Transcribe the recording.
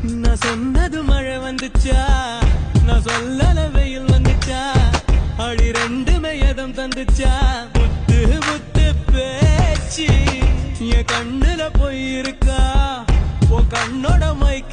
நான் சொன்னது மழை வந்துச்சா, நான் சொல்லல வெயில் வந்துச்சா, அடி ரெண்டுமே எதம் தந்துச்சா. புத்து புத்து பேச்சு என் கண்ணுல போய் இருக்கா, உன் கண்ணோட மைக்க